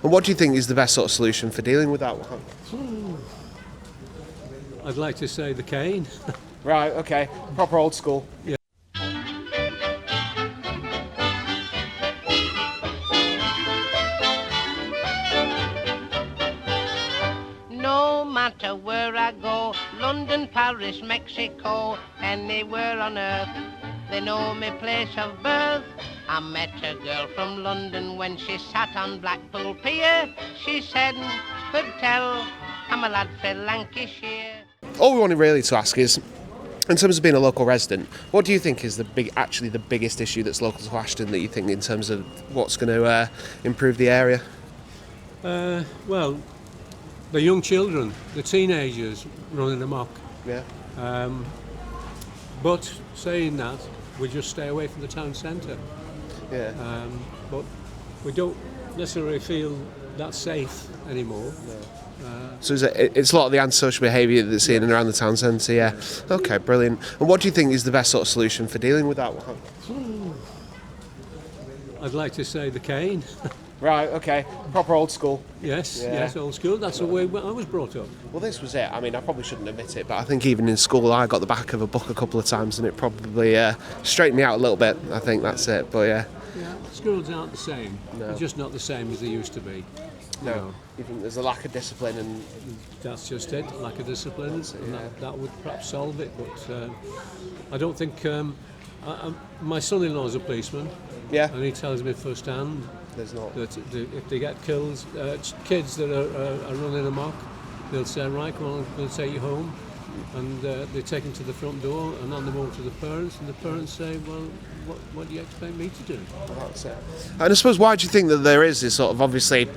And what do you think is the best sort of solution for dealing with that one? I'd like to say the cane. Right, okay. Proper old school. Yeah. No matter where I go, London, Paris, Mexico, anywhere on earth, they know me place of birth. I met a girl from London when she sat on Blackpool Pier. She said, could tell, I'm a lad from Lancashire. All we wanted really to ask is, in terms of being a local resident, what do you think is the biggest issue that's local to Ashton that you think in terms of what's going to improve the area? Well, the young children, the teenagers running amok. Yeah. But saying that, we just stay away from the town centre. Yeah. But we don't necessarily feel that safe anymore. So it's a lot of the antisocial behaviour that's seen in and around the town centre, yeah. Okay, brilliant. And what do you think is the best sort of solution for dealing with that one? I'd like to say the cane. Right, okay. Proper old school. Yes, Yeah. yes, old school. That's the way I was brought up. Well, this was it. I mean, I probably shouldn't admit it, but I think even in school I got the back of a book a couple of times and it probably straightened me out a little bit. I think that's it, but yeah. Yeah, schools aren't the same. No. They're just not the same as they used to be. No. You think there's a lack of discipline and... That's just it, lack of discipline, and yeah. that would perhaps solve it, but I don't think... my son-in-law's a policeman, Yeah. and he tells me firsthand There's not. that if they get kids that are running amok, they'll say, right, come on, I'm going to take you home, and they take them to the front door and hand them over to the parents, and the parents say, well, what do you expect me to do? Well, that's it. And I suppose, why do you think that there is this sort of, obviously,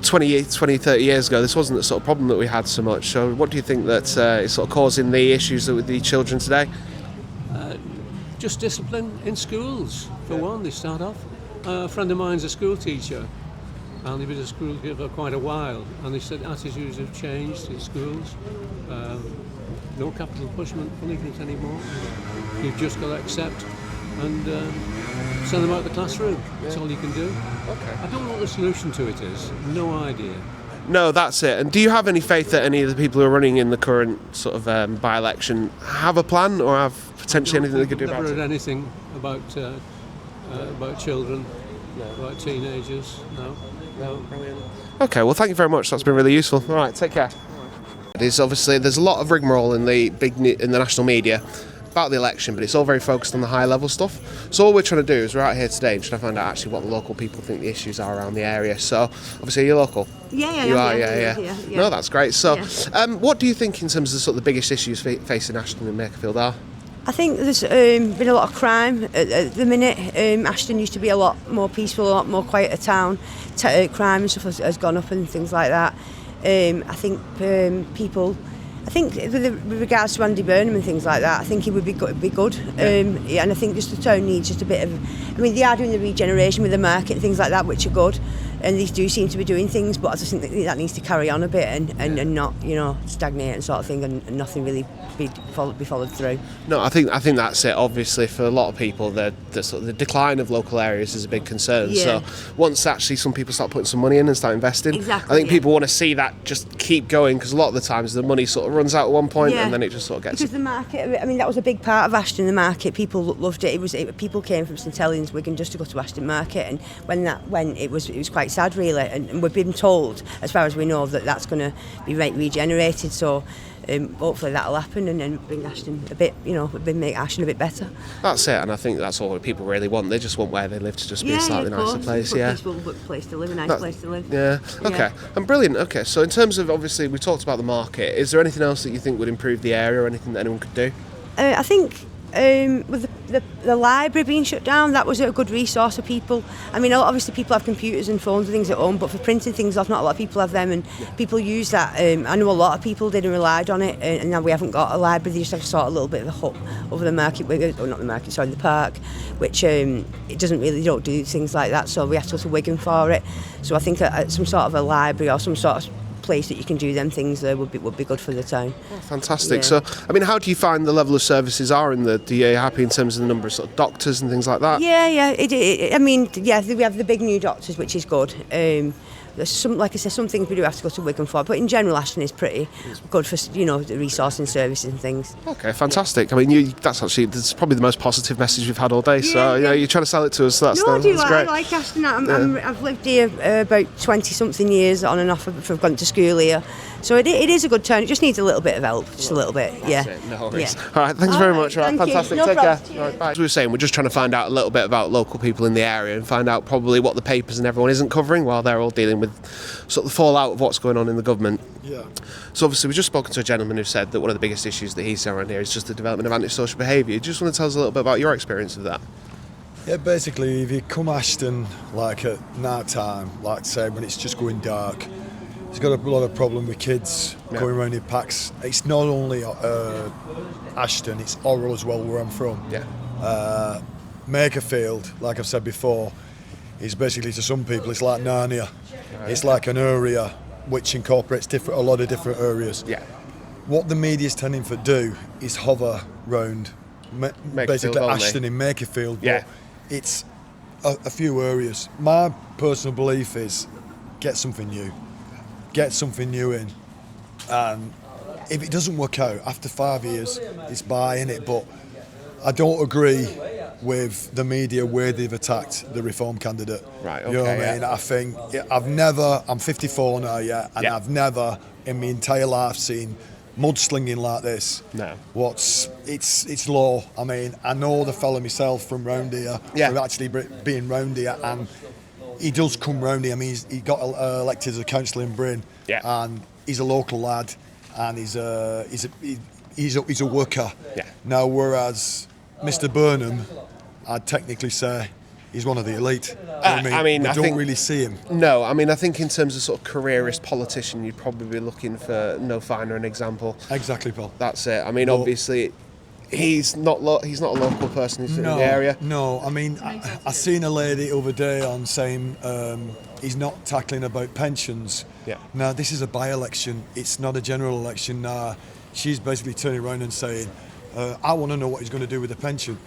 20, 30 years ago, this wasn't the sort of problem that we had so much. So what do you think that is sort of causing the issues with the children today? Just discipline in schools, for one, they start off. A friend of mine's a school teacher, and he's been a school teacher for quite a while, and he said attitudes have changed in schools. No capital punishment anymore. You've just got to accept and send them out of the classroom. That's all you can do. Okay. I don't know what the solution to it is. No idea. No, that's it. And do you have any faith that any of the people who are running in the current sort of by-election have a plan or have potentially anything they could do I've about never it? heard anything about children, about teenagers. No. Brilliant. Okay, well, thank you very much. That's been really useful. All right, take care. There's a lot of rigmarole in the national media about the election, but it's all very focused on the high level stuff. So all we're trying to do is we're out here today and trying to find out actually what the local people think the issues are around the area. So obviously you're local. Yeah, You are, yeah. No, that's great. So Yeah. what do you think in terms of sort of the biggest issues facing Ashton and Makerfield are? I think there's been a lot of crime at the minute. Ashton used to be a lot more peaceful, a lot more quieter town. Crime and stuff has gone up and things like that. I think with regards to Andy Burnham and things like that, I think he would be good. And I think just the town needs just a bit of... I mean, they are doing the regeneration with the market and things like that, which are good. And they do seem to be doing things, but I just think that needs to carry on a bit and not, stagnate and sort of thing, and nothing really be followed through. No, I think that's it. Obviously, for a lot of people, the decline of local areas is a big concern. Yeah. So once actually some people start putting some money in and start investing, Exactly, I think yeah. people want to see that just keep going, because a lot of the times the money sort of runs out at one point and then it just sort of gets... Because the market, I mean, that was a big part of Ashton, the market. People loved it. People came from St Helens, Wigan, just to go to Ashton Market, and when that went, it was quite sad, really. And we've been told, as far as we know, that that's going to be regenerated. So hopefully that'll happen and then bring Ashton a bit, make Ashton a bit better. That's it, and I think that's all people really want. They just want where they live to just be a slightly nicer place. A peaceful place to live, a nice place to live. Yeah. Okay. And brilliant. Okay. So in terms of, obviously, we talked about the market. Is there anything else that you think would improve the area, or anything that anyone could do? I think with the library being shut down, that was a good resource for people. I mean, obviously people have computers and phones and things at home, but for printing things off, not a lot of people have them, and people use that. I know a lot of people did and relied on it, and now we haven't got a library. They just have sort of a little bit of a hut over the market, the park, which it doesn't really, they don't do things like that, so we have to go to Wigan for it. So I think some sort of a library or some sort of place that you can do them things would be good for the town. Oh, fantastic. Yeah. So, I mean, how do you find the level of services are in the DA? Happy in terms of the number of sort of doctors and things like that? Yeah. We have the big new doctors, which is good. there's some, like I said, some things we do have to go to Wigan for, but in general, Ashton is pretty good for, you know, the resourcing services and things. Okay, fantastic. I mean, that's probably the most positive message we've had all day. So you're trying to sell it to us. So that's great. I like Ashton. I've lived here about 20-something years on and off. I've gone to school here, so it is a good town. It just needs a little bit of help, just a little bit. No worries. All right, thanks very much. Right, fantastic. Take care. All right, bye. As we were saying, we're just trying to find out a little bit about local people in the area and find out probably what the papers and everyone isn't covering while they're all dealing with sort of the fallout of what's going on in the government. Yeah. So obviously we've just spoken to a gentleman who said that one of the biggest issues that he's seen around here is just the development of antisocial behaviour. Do you just want to tell us a little bit about your experience of that? Yeah, basically, if you come Ashton like at night time, like say when it's just going dark, he's got a lot of problem with kids going around in packs. It's not only Ashton, it's Orrell as well, where I'm from. Yeah. Makerfield, like I've said before, is basically, to some people, it's like Narnia. Right. It's like an area which incorporates a lot of different areas. Yeah. What the media's tending to do is hover round basically only. Ashton in Makerfield. Yeah. But it's a few areas. My personal belief is get something new. Get something new in. And if it doesn't work out, after 5 years, it's buying it. But I don't agree with the media where they've attacked the Reform candidate. Right, okay. You know what I mean? I think I'm 54 now, and I've never in my entire life seen mudslinging like this. No. It's low. I mean, I know the fella myself from round here, from actually being round here, and he does come round here. I mean, he got elected as a councillor in Bryn, and he's a local lad, and he's a worker. Yeah. Now, whereas Mr. Burnham, I'd technically say he's one of the elite. I mean, we don't really see him. No, I mean, I think in terms of sort of careerist politician, you'd probably be looking for no finer an example. Exactly, Paul. That's it. I mean, obviously, he's not a local person. He's in the area. No, I mean, I seen a lady over there on saying he's not tackling about pensions. Yeah. Now, this is a by-election. It's not a general election. She's basically turning around and saying, I want to know what he's going to do with the pension.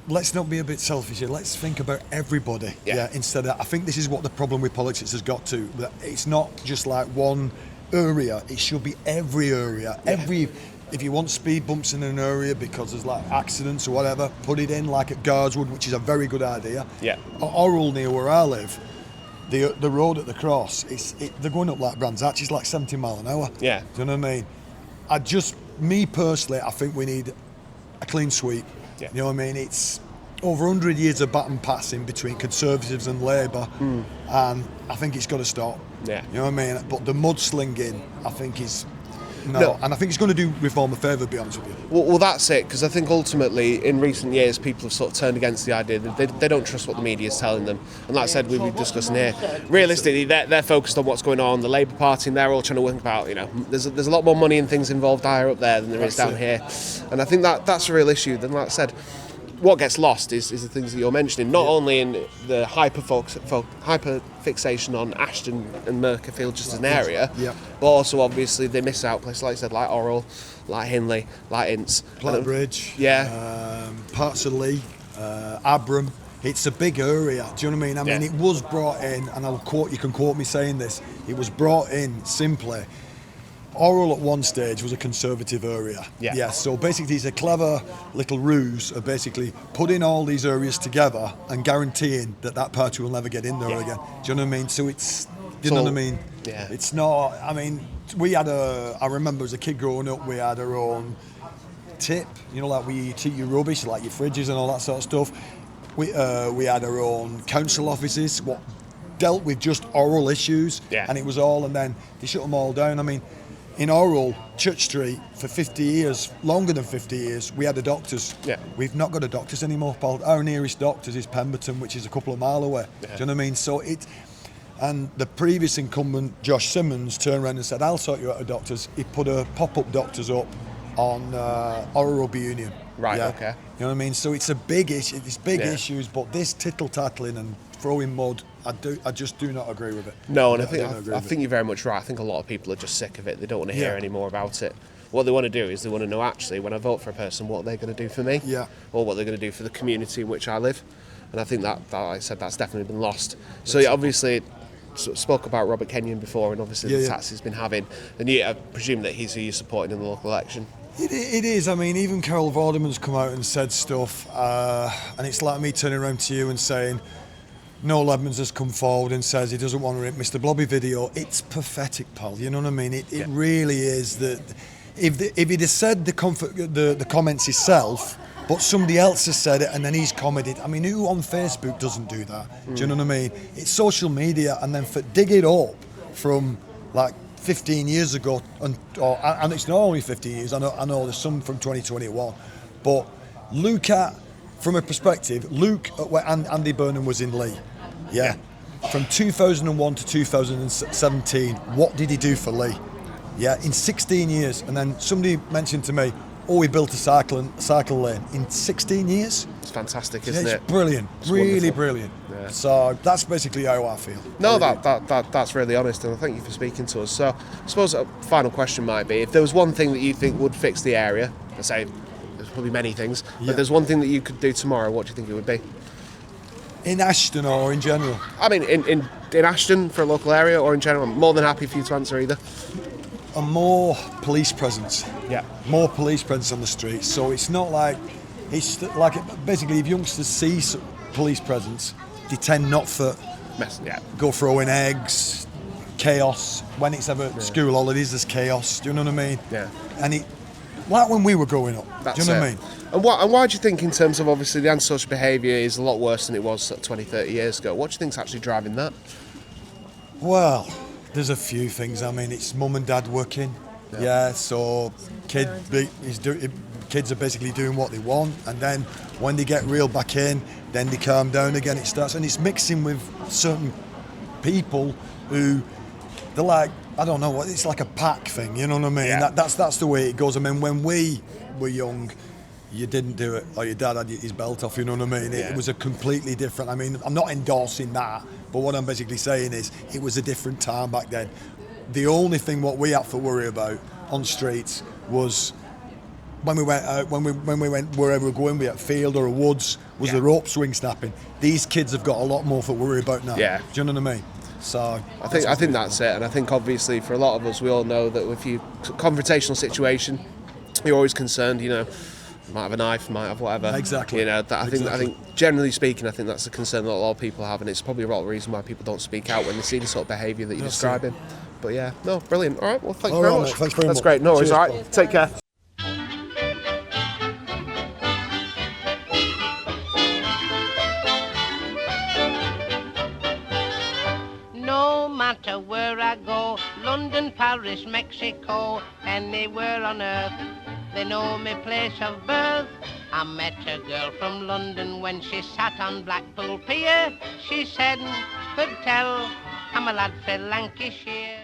Let's not be a bit selfish here. Let's think about everybody. Instead of, I think this is what the problem with politics has got to. That it's not just like one area. It should be every area. Yeah. If you want speed bumps in an area because there's like accidents or whatever, put it in like at Guardswood, which is a very good idea. Yeah. Orrell, near where I live, the road at the cross, they're going up like Brands Hatch. It's like 70 mile an hour. Yeah. Do you know what I mean? Me personally, I think we need a clean sweep. Yeah. You know what I mean? It's over 100 years of baton passing between Conservatives and Labour, and I think it's got to stop. Yeah. You know what I mean? But the mudslinging, I think is... No, and I think it's going to do Reform a favour, to be honest with you. Well, that's it, because I think ultimately, in recent years, people have sort of turned against the idea that they don't trust what the media is telling them. And like I said, we've been discussing here, realistically, they're focused on what's going on. The Labour Party, and they're all trying to work about, there's a lot more money and things involved higher up there than there is down here. And I think that's a real issue. Then, like I said, what gets lost is the things that you're mentioning, not only in the hyper fixation on Ashton and Makerfield just as an area, but also obviously they miss out places like I said, like Orrell, like Hindley, like Ince, Bridge, parts of Lee, Abram. It's a big area. Do you know what I mean? I mean, it was brought in, and you can quote me saying this. It was brought in simply. Orrell at one stage was a Conservative area. So basically it's a clever little ruse of basically putting all these areas together and guaranteeing that party will never get in there again. Do you know what I mean? So it's, know what I mean? Yeah. It's not, I mean, I remember as a kid growing up, we had our own tip, like where you treat your rubbish, like your fridges and all that sort of stuff. We had our own council offices, what dealt with just oral issues, and it was all, and then they shut them all down. I mean, in Orrell, Church Street, for 50 years, longer than 50 years, we had a doctor's. Yeah. We've not got a doctor's anymore, Paul. Our nearest doctor's is Pemberton, which is a couple of mile away. Do you know what I mean? So and the previous incumbent, Josh Simmons, turned around and said, I'll sort you out a doctor's. He put a pop-up doctor's up on Orrell Rugby Union. Right, okay. You know what I mean? So it's a big issue. It's big issues, but this tittle-tattling and throwing mud, I just do not agree with it. No, and I think you're very much right. I think a lot of people are just sick of it. They don't want to hear any more about it. What they want to do is they want to know, actually, when I vote for a person, what they're going to do for me, or what they're going to do for the community in which I live. And I think that like I said, that's definitely been lost. So obviously, spoke about Robert Kenyon before, and obviously the tats he's been having, and I presume that he's who you're supporting in the local election. It is. I mean, even Carol Vorderman's come out and said stuff, and it's like me turning around to you and saying, Noel Edmonds has come forward and says he doesn't want to rip Mr. Blobby video. It's pathetic, pal. You know what I mean? It really is. That if he'd have said the comments himself, but somebody else has said it and then he's commented. I mean, who on Facebook doesn't do that? Do you know what I mean? It's social media, and then dig it up from like 15 years ago, and it's not only 15 years. I know there's some from 2021, but look at from a perspective. Look at where Andy Burnham was in Lee. Yeah. From 2001 to 2017, what did he do for Lee? Yeah, in 16 years. And then somebody mentioned to me, we built a cycle lane in 16 years. It's fantastic, isn't it? It's brilliant, really wonderful. Brilliant. Yeah. So that's basically how I feel. No, that's really honest, and I thank you for speaking to us. So I suppose a final question might be, if there was one thing that you think would fix the area, I say there's probably many things, but there's one thing that you could do tomorrow, what do you think it would be? In Ashton or in general? I mean, in Ashton for a local area or in general? I'm more than happy for you to answer either. A more police presence. Yeah. More police presence on the streets. So it's not like, it's like basically if youngsters see police presence, they tend not to go throwing eggs, chaos. When it's ever school holidays, there's chaos. Do you know what I mean? Yeah. And it, like when we were growing up. That's do you know what I mean? And why do you think, in terms of obviously the antisocial behaviour is a lot worse than it was 20, 30 years ago? What do you think's actually driving that? Well, there's a few things. I mean, it's mum and dad working. Yeah, so kids are basically doing what they want, and then when they get reeled back in, then they calm down again. It starts, and it's mixing with certain people who they're like, I don't know what, it's like a pack thing. You know what I mean? Yeah. That's the way it goes. I mean, when we were young, you didn't do it, or your dad had his belt off, you know what I mean? It was a completely different, I mean, I'm not endorsing that, but what I'm basically saying is, it was a different time back then. The only thing what we had to worry about on streets was when we went out, when we went wherever we were going, be it field or a woods, was the rope swing snapping. These kids have got a lot more to worry about now. Yeah. Do you know what I mean? So I think that's it, and I think obviously for a lot of us, we all know that if you confrontational situation, you're always concerned, you know, might have a knife, might have whatever. Exactly. You know, I think generally speaking, I think that's a concern that a lot of people have, and it's probably a lot of the reason why people don't speak out when they see the sort of behaviour that you're describing. But yeah, no, brilliant. All right, well, thank you very much. Thanks very much. That's great. No worries. All right, take care. No matter where I go, London, Paris, Mexico, anywhere on earth, they know me place of birth. I met a girl from London when she sat on Blackpool Pier. She said, could tell, I'm a lad frae Lancashire.